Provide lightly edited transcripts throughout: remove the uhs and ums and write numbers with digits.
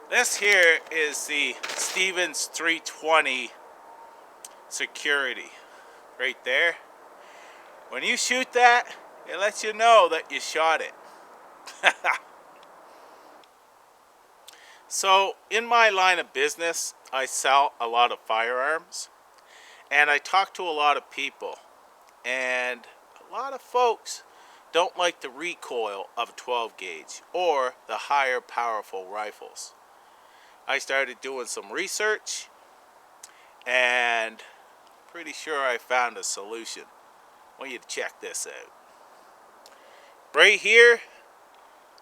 This here is the Stevens 320 security right there. When you shoot that, it lets you know that you shot it. So in my line of business, I sell a lot of firearms and I talk to a lot of people, and a lot of folks don't like the recoil of a 12 gauge or the higher powerful rifles. I started doing some research and pretty sure I found a solution. I want you to check this out. Right here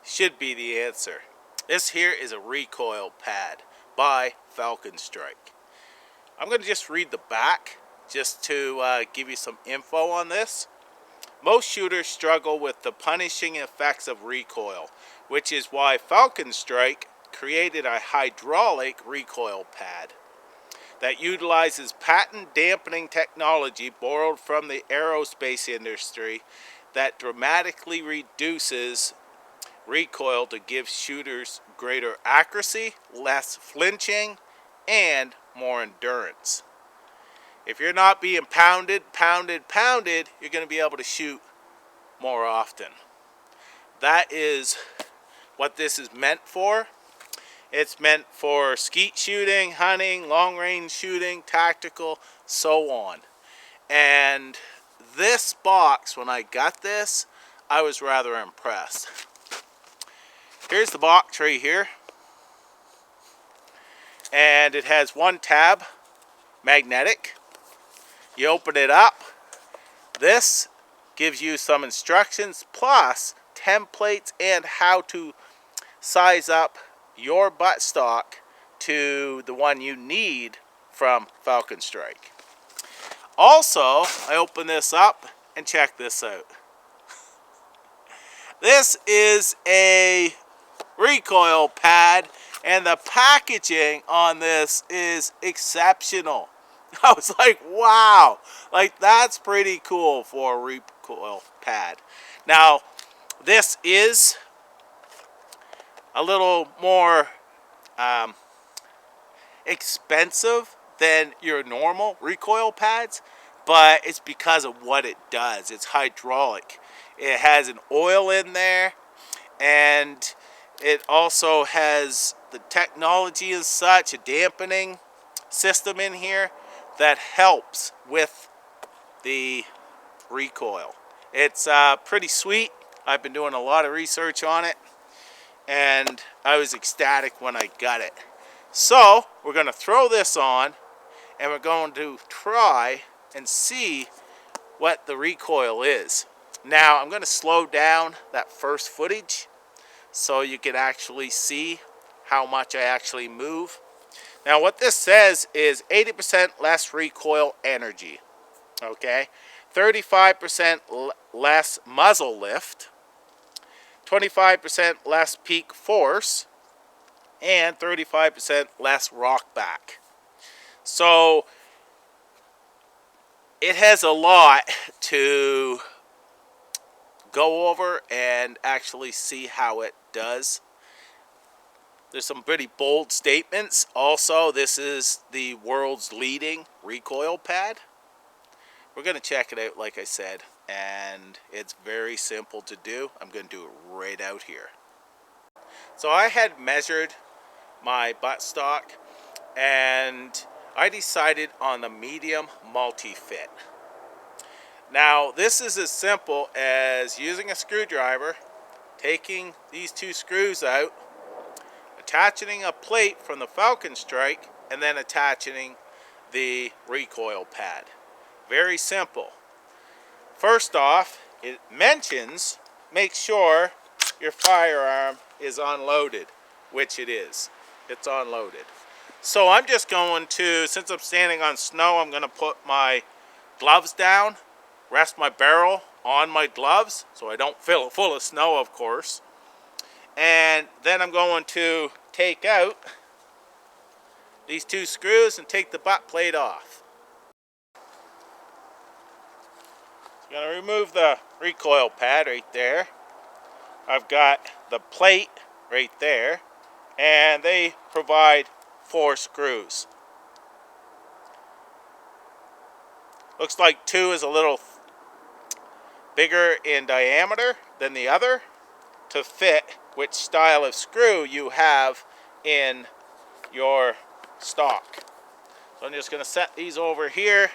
should be the answer. This here is a recoil pad by Falconstrike. I'm going to just read the back just to give you some info on this. Most shooters struggle with the punishing effects of recoil, which is why Falconstrike created a hydraulic recoil pad that utilizes patent dampening technology borrowed from the aerospace industry that dramatically reduces recoil to give shooters greater accuracy, less flinching, and more endurance. If you're not being pounded, you're going to be able to shoot more often. That is what this is meant for. It's meant for skeet shooting, hunting, long range shooting, tactical, so on. And this box, when I got this, I was rather impressed. Here's the box right here. And it has one tab, magnetic. You open it up. This gives you some instructions plus templates and how to size up your buttstock to the one you need from Falconstrike. Also, I open this up and check this out. This is a recoil pad and the packaging on this is exceptional. I was like, wow, like that's pretty cool for a recoil pad. Now, this is a little more expensive than your normal recoil pads, but it's because of what it does. It's hydraulic. It has an oil in there, and it also has the technology and such, a dampening system in here that helps with the recoil. It's pretty sweet. I've been doing a lot of research on it, and I was ecstatic when I got it. So we're going to throw this on, and we're going to try and see what the recoil is. Now I'm going to slow down that first footage so you can actually see how much I actually move. Now what this says is 80% less recoil energy, okay? 35% less muzzle lift, 25% less peak force, and 35% less rock back. So it has a lot to go over and actually see how it does. There's some pretty bold statements. Also, this is the world's leading recoil pad. We're going to check it out, like I said, and it's very simple to do. I'm going to do it right out here. So I had measured my buttstock, and I decided on the medium multi-fit. Now, this is as simple as using a screwdriver, taking these two screws out, attaching a plate from the Falconstrike, and then attaching the recoil pad. Very simple. First off, it mentions make sure your firearm is unloaded, which it is. It's unloaded. So I'm just going to, since I'm standing on snow, I'm going to put my gloves down, rest my barrel on my gloves so I don't fill it full of snow, of course. And then I'm going to take out these two screws and take the butt plate off. I'm going to remove the recoil pad right there. I've got the plate right there. and they provide 4 screws. Looks like 2 is a little bigger in diameter than the other to fit which style of screw you have in your stock. So I'm just going to set these over here,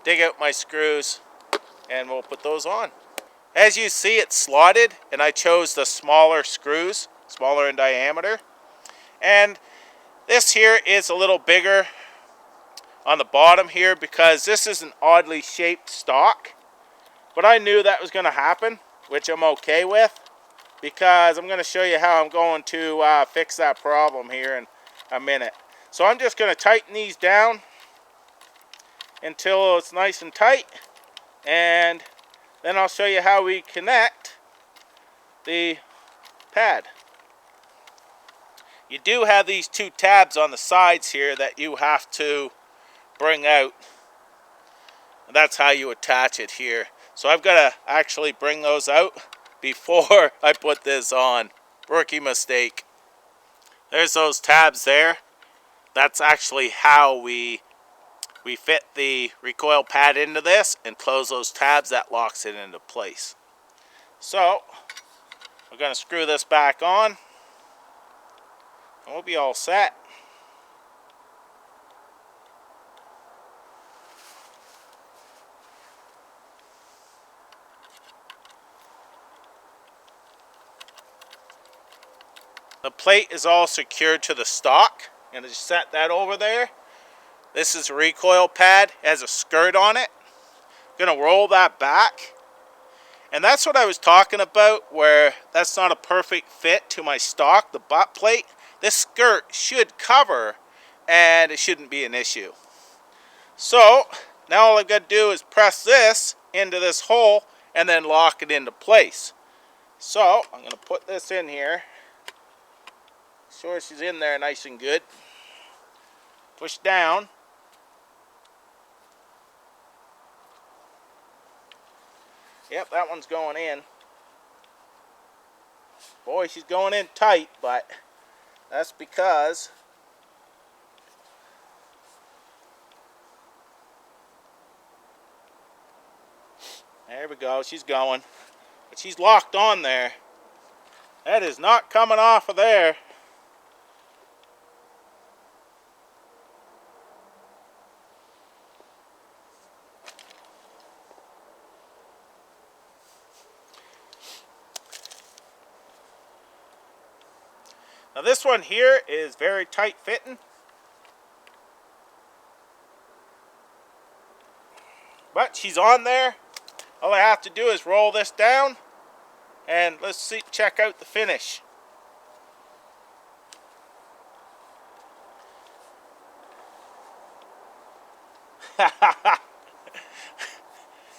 dig out my screws, and we'll put those on. As you see, it's slotted, and I chose the smaller screws, smaller in diameter. And this here is a little bigger on the bottom here because this is an oddly shaped stock. But I knew that was going to happen, which I'm okay with, because I'm going to show you how I'm going to fix that problem here in a minute. So I'm just going to tighten these down until it's nice and tight, and then I'll show you how we connect the pad. You do have these 2 tabs on the sides here that you have to bring out. And that's how you attach it here. So I've got to actually bring those out before I put this on. Rookie mistake. There's those tabs there. That's actually how we fit the recoil pad into this and close those tabs. That locks it into place. So we're going to screw this back on and we'll be all set. The plate is all secured to the stock. I'm going to just set that over there. This is a recoil pad. It has a skirt on it. I'm going to roll that back. And that's what I was talking about, where that's not a perfect fit to my stock, the butt plate. This skirt should cover, and it shouldn't be an issue. So now all I've got to do is press this into this hole and then lock it into place. So I'm going to put this in here. Sure she's in there nice and good. Push down. Yep, that one's going in. Boy, she's going in tight, but that's because there we go, she's going. But she's locked on there. That is not coming off of there. Now this one here is very tight fitting. But she's on there. All I have to do is roll this down and let's see, check out the finish.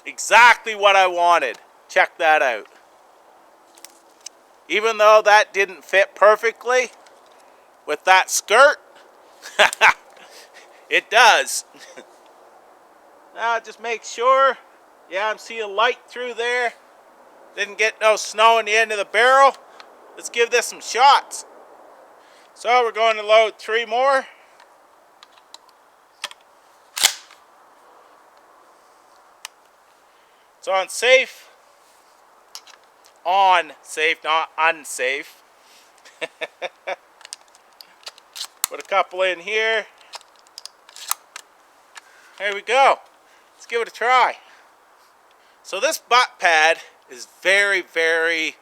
Exactly what I wanted. Check that out. Even though that didn't fit perfectly with that skirt, it does. Now just make sure, yeah, I'm seeing light through there. Didn't get no snow in the end of the barrel. Let's give this some shots. So we're going to load 3 more. It's on safe. On safe, not unsafe. Put a couple in here. There we go. Let's give it a try. So this butt pad is very, very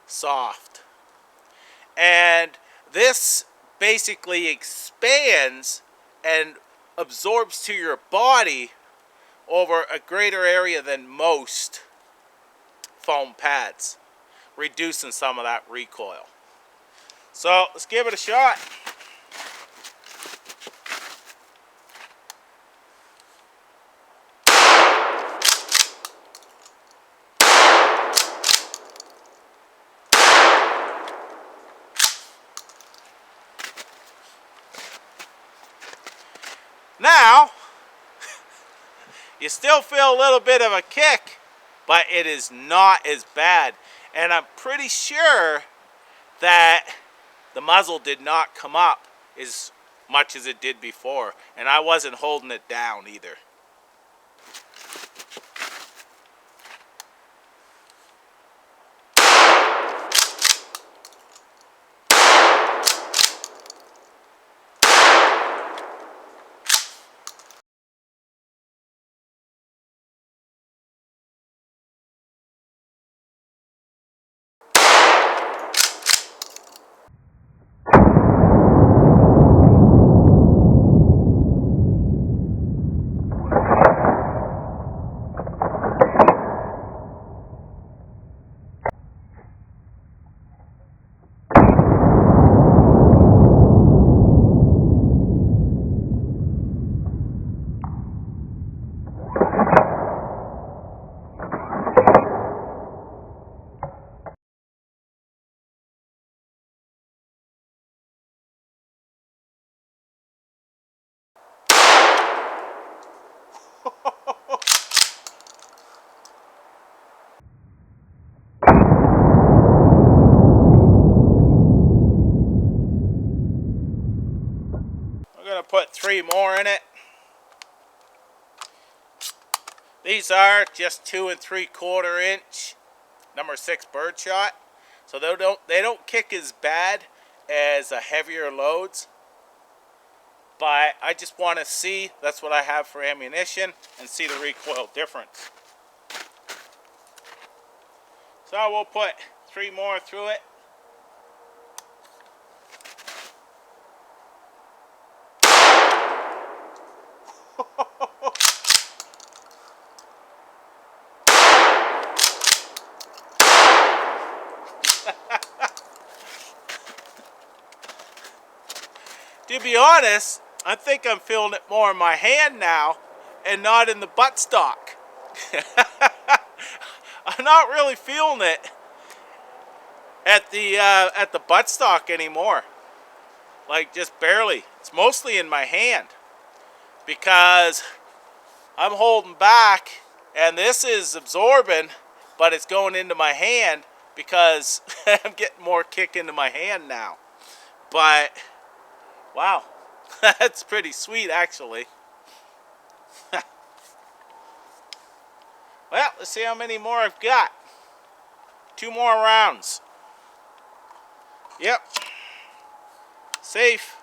soft. And this basically expands and absorbs to your body over a greater area than most foam pads, reducing some of that recoil. So let's give it a shot. Now, you still feel a little bit of a kick, but it is not as bad. And I'm pretty sure that the muzzle did not come up as much as it did before, and I wasn't holding it down either. I'm going to put 3 more in it. These are just 2 3/4 inch number 6 birdshot, so they don't kick as bad as heavier loads. But I just want to see, that's what I have for ammunition, and see the recoil difference. So we'll put 3 more through it. To be honest, I think I'm feeling it more in my hand now and not in the buttstock. I'm not really feeling it at the buttstock anymore. Like, just barely. It's mostly in my hand because I'm holding back, and this is absorbing, but it's going into my hand because I'm getting more kick into my hand now. But wow, that's pretty sweet, actually. Well, let's see how many more I've got. 2 more rounds. Yep. Safe.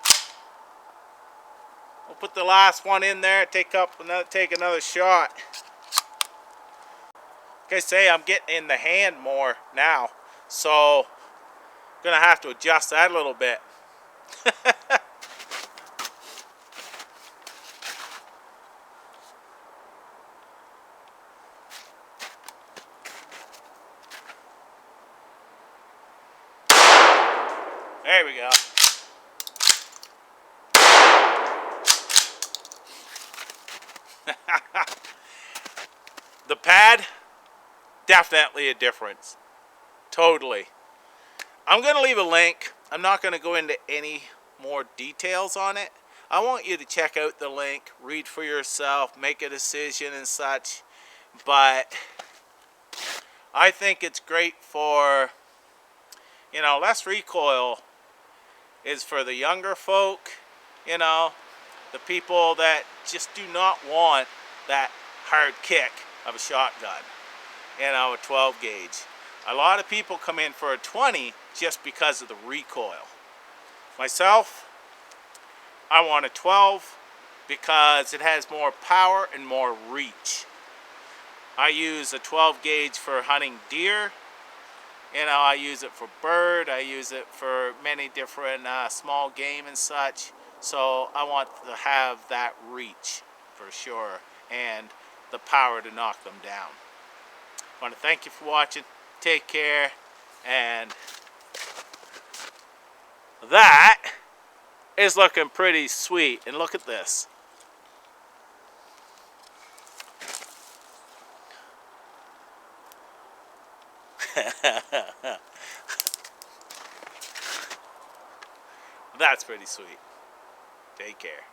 We'll put the last one in there, take another shot. Like I say, I'm getting in the hand more now, so I'm gonna have to adjust that a little bit. There we go. The pad, definitely a difference. Totally. I'm going to leave a link. I'm not going to go into any more details on it. I want you to check out the link, read for yourself, make a decision and such. But I think it's great for, less recoil is for the younger folk, the people that just do not want that hard kick of a shotgun, a 12 gauge. A lot of people come in for a 20 just because of the recoil. Myself, I want a 12 because it has more power and more reach. I use a 12 gauge for hunting deer. I use it for bird. I use it for many different small game and such. So I want to have that reach for sure and the power to knock them down. I want to thank you for watching. Take care. And that is looking pretty sweet. And look at this. That's pretty sweet. Take care.